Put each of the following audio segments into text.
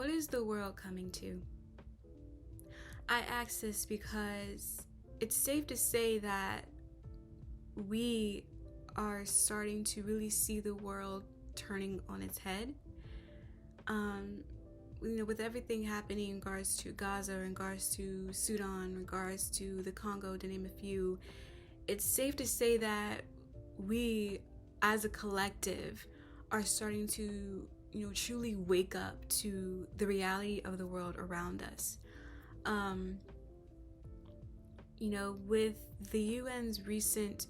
What is the world coming to? I ask this because it's safe to say that we are starting to really see the world turning on its head. With everything happening in regards to Gaza, in regards to Sudan, in regards to the Congo, to name a few, it's safe to say that we, as a collective, are starting to, truly wake up to the reality of the world around us. With the UN's recent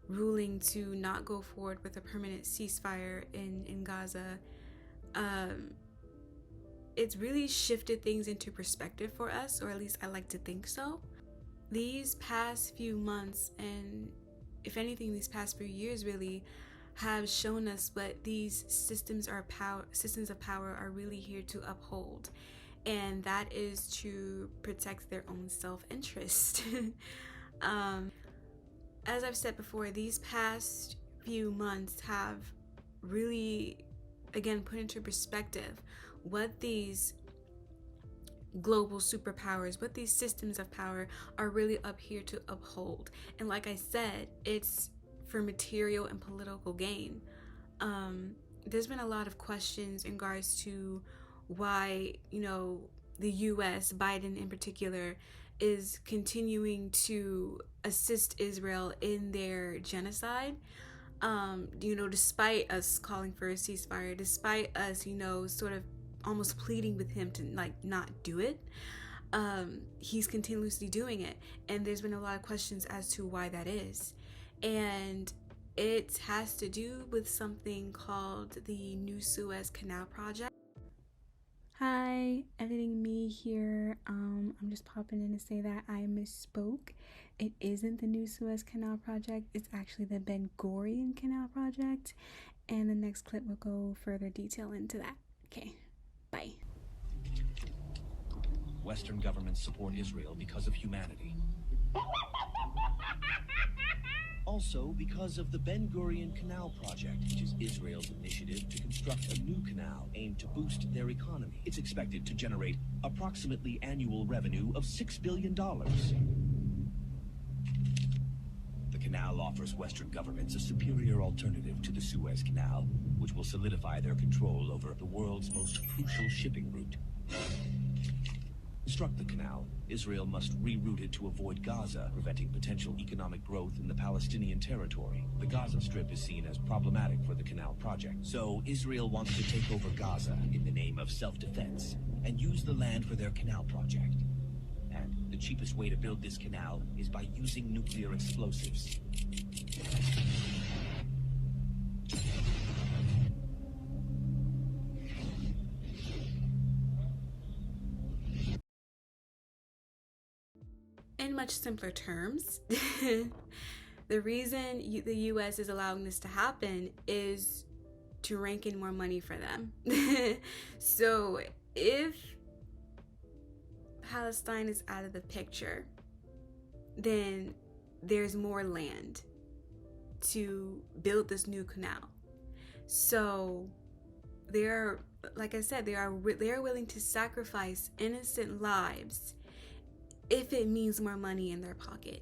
ruling to not go forward with a permanent ceasefire in Gaza, it's really shifted things into perspective for us, or at least I like to think so. These past few months, and if anything, these past few years really, have shown us what these systems of power are really here to uphold, and that is to protect their own self-interest. As I've said before, these past few months have really, again, put into perspective what these global superpowers, what these systems of power are really up here to uphold. And like I said, it's for material and political gain. There's been a lot of questions in regards to why, the US, Biden in particular, is continuing to assist Israel in their genocide. Despite us calling for a ceasefire, despite us, sort of almost pleading with him to not do it, he's continuously doing it. And there's been a lot of questions as to why that is. And it has to do with something called the New Suez Canal Project. Hi, editing me here. I'm just popping in to say that I misspoke. It isn't the New Suez Canal Project. It's actually the Ben Gurion Canal Project. And the next clip will go further detail into that. Okay, bye. Western governments support Israel because of humanity. Also because of the Ben Gurion Canal Project, which is Israel's initiative to construct a new canal aimed to boost their economy. It's expected to generate approximately annual revenue of $6 billion. The canal offers Western governments a superior alternative to the Suez Canal, which will solidify their control over the world's most crucial shipping route. To construct the canal, Israel must reroute it to avoid Gaza, preventing potential economic growth in the Palestinian territory. The Gaza Strip is seen as problematic for the canal project. So Israel wants to take over Gaza in the name of self-defense and use the land for their canal project. And the cheapest way to build this canal is by using nuclear explosives. In much simpler terms, the reason the US is allowing this to happen is to rank in more money for them. So if Palestine is out of the picture, then there's more land to build this new canal. So they're, like I said, they are willing to sacrifice innocent lives if it means more money in their pocket.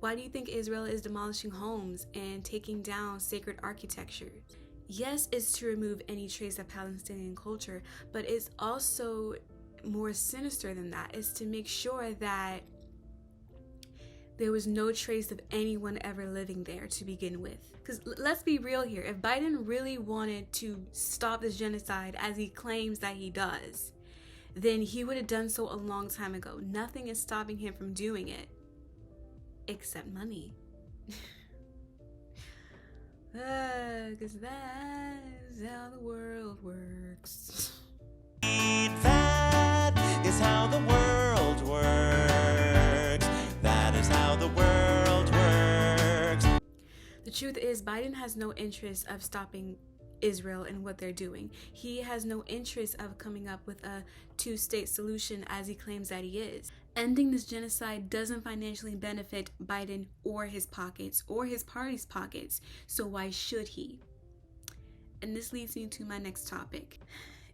Why do you think Israel is demolishing homes and taking down sacred architecture? Yes, it's to remove any trace of Palestinian culture, but it's also more sinister than that. It's to make sure that there was no trace of anyone ever living there to begin with. Because let's be real here, if Biden really wanted to stop this genocide as he claims that he does, then he would have done so a long time ago. Nothing is stopping him from doing it, except money. Because that is how the world works. That is how the world works. That is how the world works. The truth is, Biden has no interest of stopping Israel and what they're doing. He has no interest of coming up with a two-state solution as he claims that he is. Ending this genocide doesn't financially benefit Biden or his pockets or his party's pockets, so why should he? And this leads me to my next topic.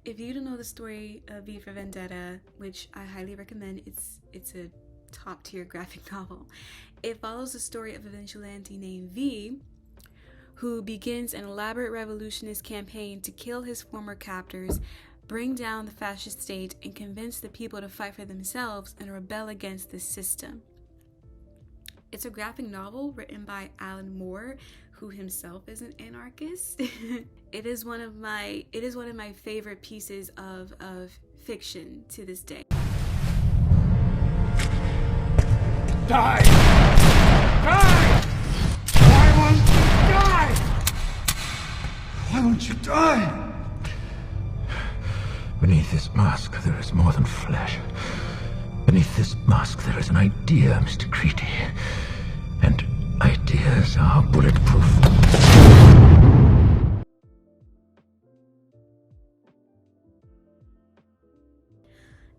If you don't know the story of V for Vendetta, which I highly recommend, it's a top tier graphic novel. It follows the story of a vigilante named V, who begins an elaborate revolutionist campaign to kill his former captors, bring down the fascist state, and convince the people to fight for themselves and rebel against the system. It's a graphic novel written by Alan Moore, who himself is an anarchist. It is one of my favorite pieces of fiction to this day. Die! Die! Why won't you die? Why won't you die? Beneath this mask, there is more than flesh. Beneath this mask, there is an idea, Mr. Creedy. And ideas are bulletproof.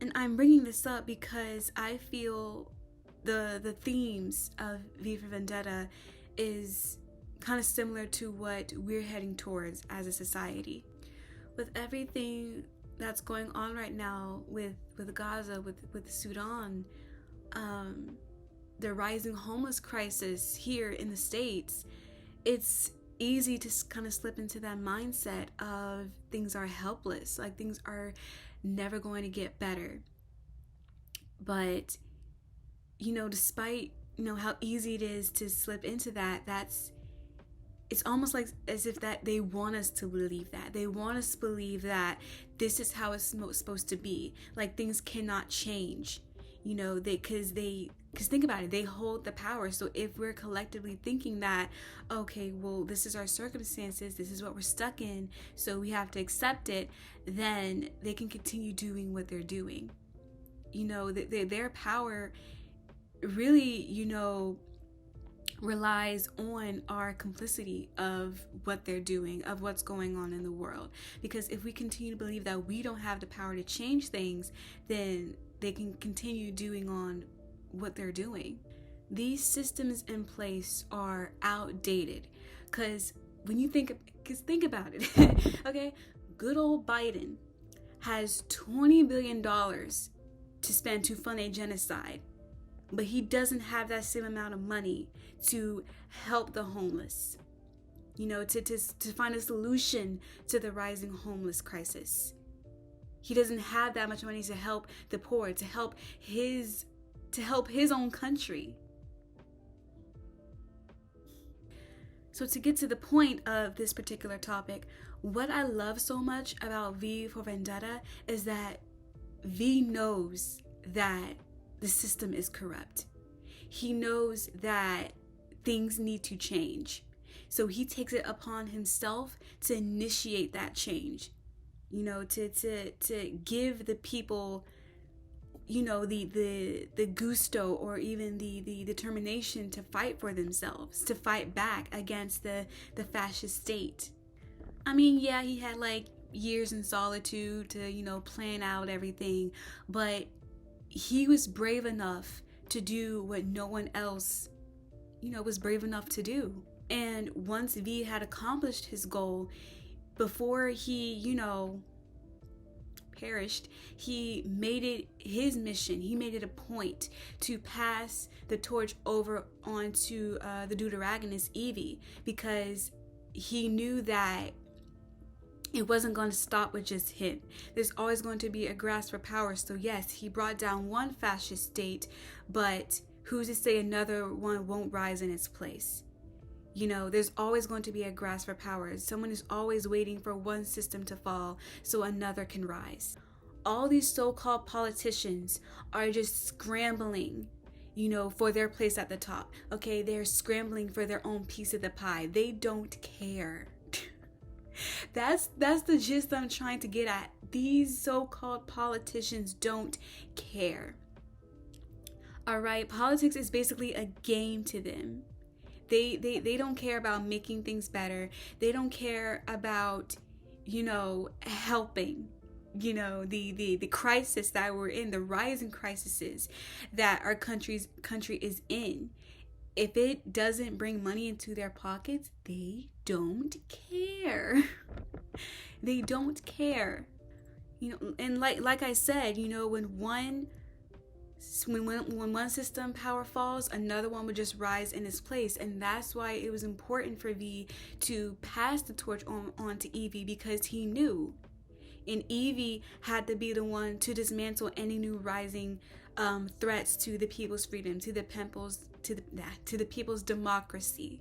And I'm bringing this up because I feel the themes of V for Vendetta is kind of similar to what we're heading towards as a society. With everything that's going on right now with Gaza, with Sudan, the rising homeless crisis here in the States, it's easy to kind of slip into that mindset of things are helpless, like things are never going to get better. But, despite, how easy it is to slip into that, it's almost like as if that they want us to believe that. They want us to believe that this is how it's supposed to be. Like things cannot change, because think about it, they hold the power. So if we're collectively thinking that, okay, well, this is our circumstances, this is what we're stuck in, so we have to accept it, then they can continue doing what they're doing. Their power really, relies on our complicity of what they're doing, of what's going on in the world. Because if we continue to believe that we don't have the power to change things, then they can continue doing on what they're doing. These systems in place are outdated. Because think about it, okay? Good old Biden has $20 billion to spend to fund a genocide, but he doesn't have that same amount of money to help the homeless, to find a solution to the rising homeless crisis. He doesn't have that much money to help the poor, to help his own country. So to get to the point of this particular topic, what I love so much about V for Vendetta is that V knows that the system is corrupt. He knows that things need to change. So he takes it upon himself to initiate that change. To give the people, the gusto or even the determination to fight for themselves, to fight back against the fascist state. I mean, yeah, he had years in solitude to, plan out everything, but he was brave enough to do what no one else, was brave enough to do. And once V had accomplished his goal, before he, perished, he made it his mission. He made it a point to pass the torch over onto the deuteragonist Evie, because he knew that it wasn't going to stop with just him. There's always going to be a grasp for power. So yes, he brought down one fascist state, but who's to say another one won't rise in its place? There's always going to be a grasp for power. Someone is always waiting for one system to fall so another can rise. All these so-called politicians are just scrambling, for their place at the top. Okay, they're scrambling for their own piece of the pie. They don't care. That's the gist I'm trying to get at. These so-called politicians don't care. All right, politics is basically a game to them. They don't care about making things better. They don't care about, helping, the crisis that we're in, the rising crises that our country is in. If it doesn't bring money into their pockets, they don't care. They don't care. And like I said, when one system power falls, another one would just rise in its place. And that's why it was important for V to pass the torch on to Evie, because he knew. And Evie had to be the one to dismantle any new rising threats to the people's freedom, to the people's democracy.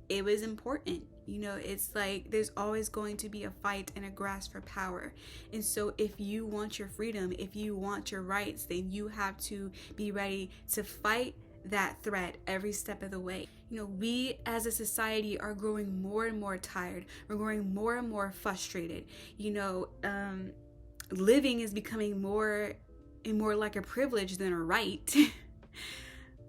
It was important. It's like there's always going to be a fight and a grasp for power. And so if you want your freedom, if you want your rights, then you have to be ready to fight that threat every step of the way. We as a society are growing more and more tired. We're growing more and more frustrated. Living is becoming more and more like a privilege than a right.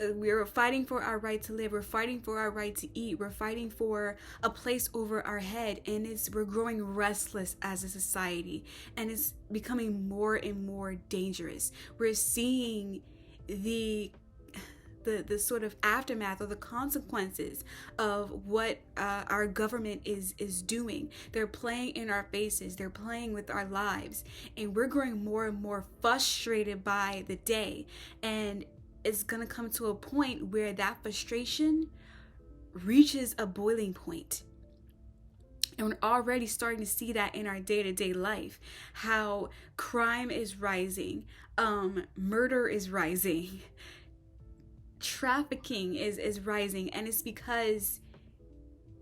We're fighting for our right to live. We're fighting for our right to eat. We're fighting for a place over our head. And we're growing restless as a society. And it's becoming more and more dangerous. We're seeing the sort of aftermath or the consequences of what our government is doing. They're playing in our faces. They're playing with our lives. And we're growing more and more frustrated by the day. And it's going to come to a point where that frustration reaches a boiling point. And we're already starting to see that in our day-to-day life, how crime is rising, murder is rising, trafficking is rising. And it's because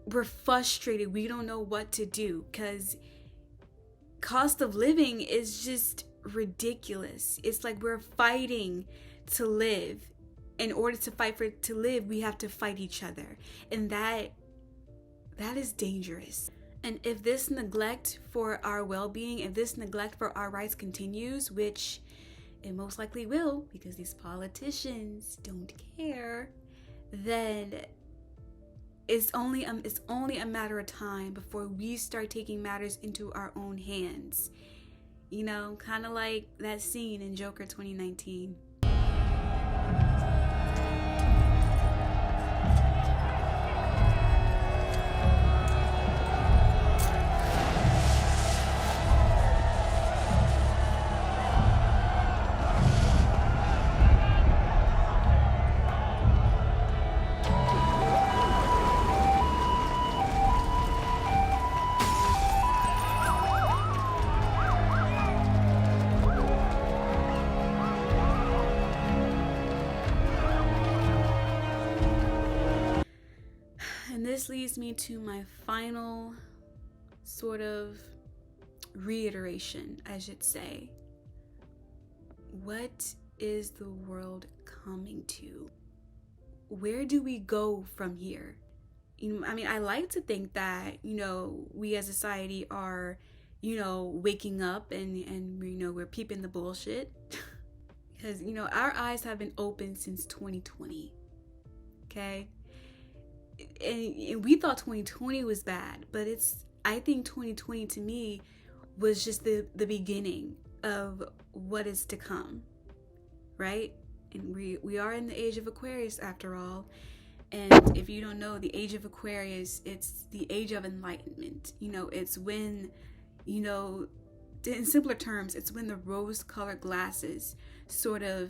we're frustrated. We don't know what to do, because cost of living is just ridiculous. It's like we're fighting to live. In order to fight to live, we have to fight each other. And that is dangerous. And if this neglect for our well-being, if this neglect for our rights continues, which it most likely will, because these politicians don't care, then it's only a matter of time before we start taking matters into our own hands. Kind of like that scene in Joker 2019. And this leads me to my final sort of reiteration, I should say. What is the world coming to? Where do we go from here? I like to think that, we as a society are, waking up and we're peeping the bullshit. Because, our eyes have been open since 2020. Okay? And we thought 2020 was bad, but I think 2020 to me was just the beginning of what is to come, right? And we are in the age of Aquarius after all. And if you don't know, the age of Aquarius, it's the age of enlightenment. It's when, in simpler terms, it's when the rose-colored glasses sort of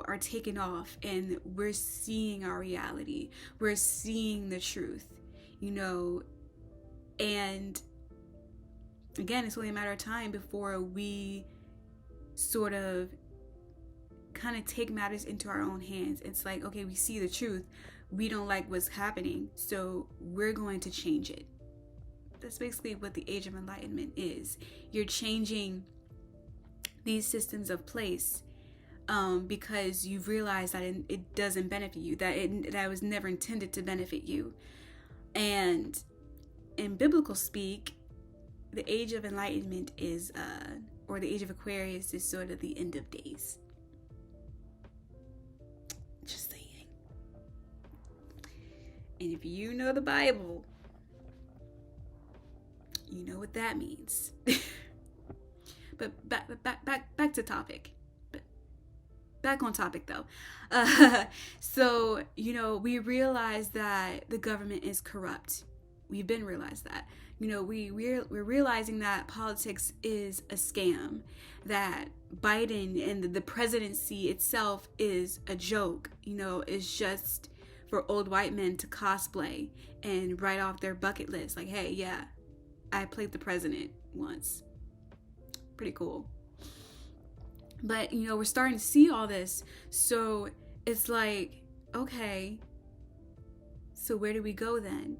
are taken off and we're seeing our reality. We're seeing the truth, and again, it's only a matter of time before we sort of kind of take matters into our own hands. It's like, okay, we see the truth. We don't like what's happening, so we're going to change it. That's basically what the age of enlightenment is. You're changing these systems of place because you've realized that it doesn't benefit you, that was never intended to benefit you. And in biblical speak, the age of enlightenment is, or the age of Aquarius is sort of the end of days. Just saying. And if you know the Bible, you know what that means. But back to topic. Back on topic though. So, we realize that the government is corrupt. We've been realized that. We're realizing that politics is a scam, that Biden and the presidency itself is a joke. It's just for old white men to cosplay and write off their bucket list. Like, hey, yeah, I played the president once. Pretty cool. But, we're starting to see all this. So it's like, okay, so where do we go then?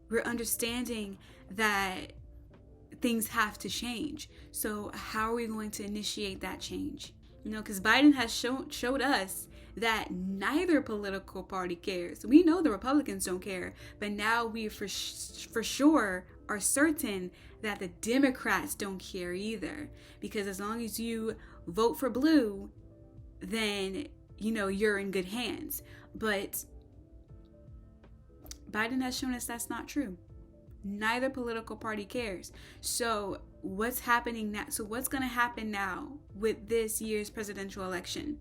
We're understanding that things have to change. So how are we going to initiate that change? Because Biden has showed us that neither political party cares. We know the Republicans don't care, but now we for sure are certain that the Democrats don't care either. Because as long as you vote for blue, then, you're in good hands. But Biden has shown us that's not true. Neither political party cares. So what's happening now? So what's going to happen now with this year's presidential election?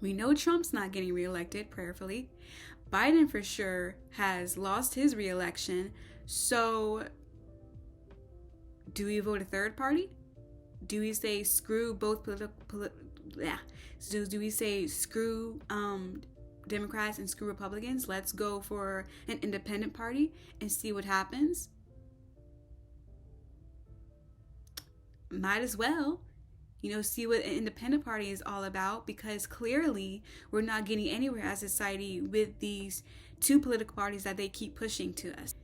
We know Trump's not getting reelected, prayerfully. Biden for sure has lost his reelection. So do we vote a third party? Do we say screw both So do we say screw Democrats and screw Republicans? Let's go for an independent party and see what happens. Might as well, see what an independent party is all about, because clearly we're not getting anywhere as a society with these two political parties that they keep pushing to us.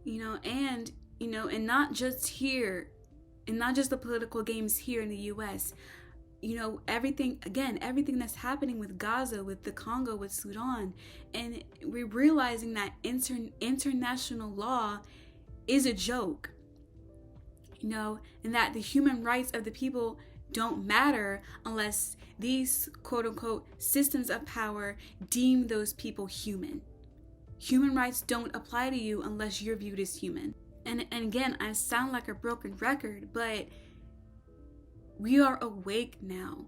And not just here, and not just the political games here in the US. Everything that's happening with Gaza, with the Congo, with Sudan. And we're realizing that international law is a joke, and that the human rights of the people don't matter unless these quote unquote systems of power deem those people human. Human rights don't apply to you unless you're viewed as human. And again, I sound like a broken record, but we are awake now.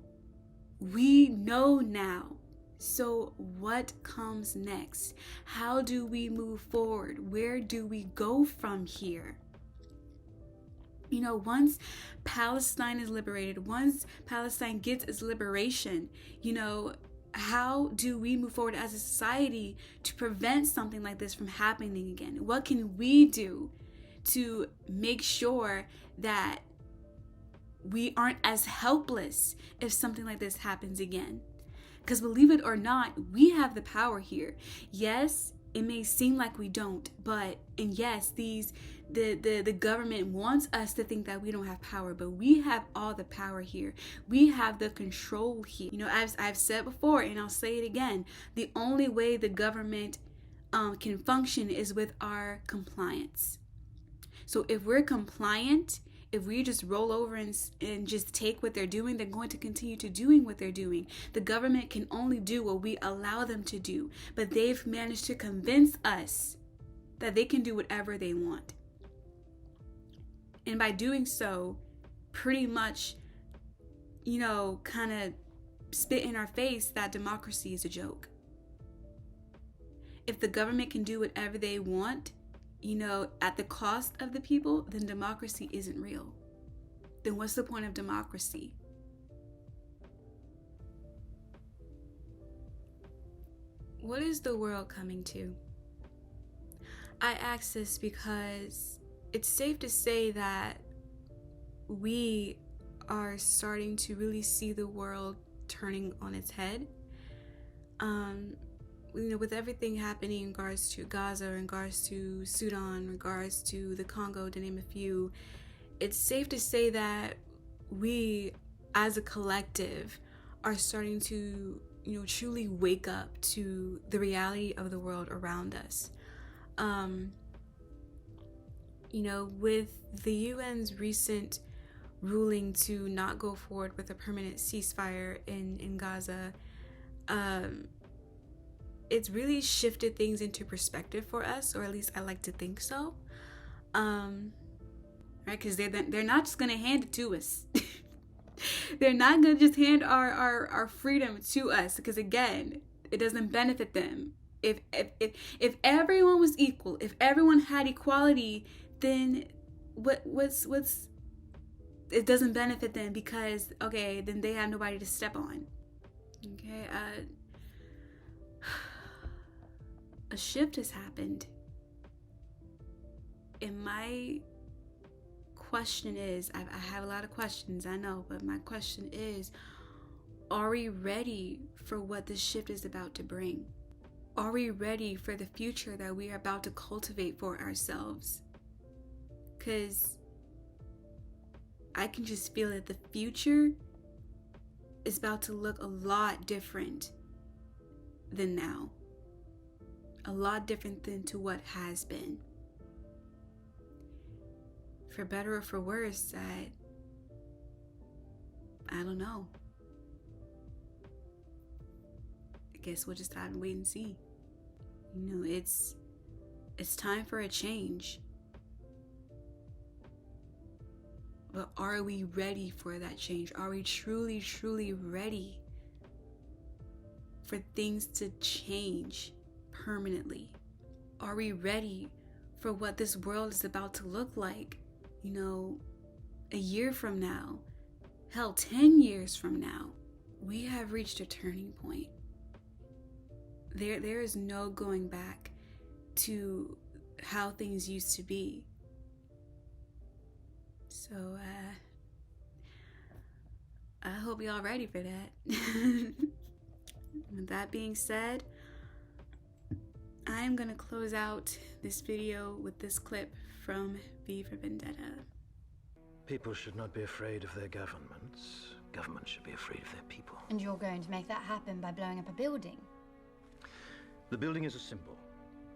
We know now. So what comes next? How do we move forward? Where do we go from here? Once Palestine is liberated, once Palestine gets its liberation, how do we move forward as a society to prevent something like this from happening again? What can we do to make sure that we aren't as helpless if something like this happens again? Because believe it or not, we have the power here. Yes, it may seem like we don't, and yes, the government wants us to think that we don't have power, but we have all the power here. We have the control here. I've said before, and I'll say it again, the only way the government can function is with our compliance. So if we're compliant, if we just roll over and just take what they're doing, they're going to continue to doing what they're doing. The government can only do what we allow them to do, but they've managed to convince us that they can do whatever they want. And by doing so, pretty much, kind of spit in our face that democracy is a joke. If the government can do whatever they want, at the cost of the people, then democracy isn't real. Then what's the point of democracy? What is the world coming to? I ask this because it's safe to say that we are starting to really see the world turning on its head. With everything happening in regards to Gaza, in regards to Sudan, in regards to the Congo, to name a few, it's safe to say that we, as a collective, are starting to, truly wake up to the reality of the world around us. With the UN's recent ruling to not go forward with a permanent ceasefire in Gaza, it's really shifted things into perspective for us, or at least I like to think so. Right? Because they're not just gonna hand it to us. They're not gonna just hand our freedom to us, because again, it doesn't benefit them. If everyone was equal, if everyone had equality, then what's it doesn't benefit them, because okay, then they have nobody to step on. Okay, a shift has happened. And my question is, I have a lot of questions, I know, but my question is, are we ready for what this shift is about to bring? Are we ready for the future that we are about to cultivate for ourselves? Because I can just feel that the future is about to look a lot different than now. A lot different than to what has been. For better or for worse, I don't know. I guess we'll just have to wait and see. You know, it's time for a change. But are we ready for that change? Are we truly, truly ready for things to change permanently? Are we ready for what this world is about to look like? You know, a year from now, hell, 10 years from now. We have reached a turning point. There is no going back to how things used to be. So, I hope y'all ready for that. With that being said, I'm gonna close out this video with this clip from V for Vendetta. People should not be afraid of their governments. Governments should be afraid of their people. And you're going to make that happen by blowing up a building? The building is a symbol,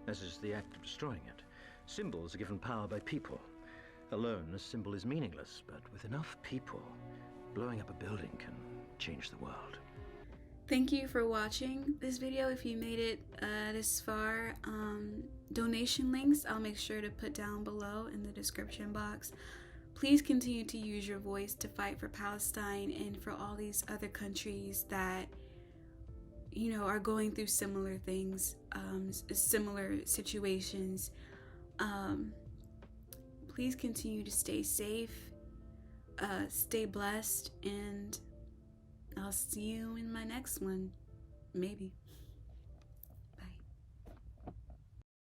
as is the act of destroying it. Symbols are given power by people. Alone, a symbol is meaningless, but with enough people, blowing up a building can change the world. Thank you for watching this video. If you made it this far, donation links I'll make sure to put down below in the description box. Please continue to use your voice to fight for Palestine and for all these other countries that, you know, are going through similar things, similar situations. Please continue to stay safe, stay blessed, and I'll see you in my next one, maybe.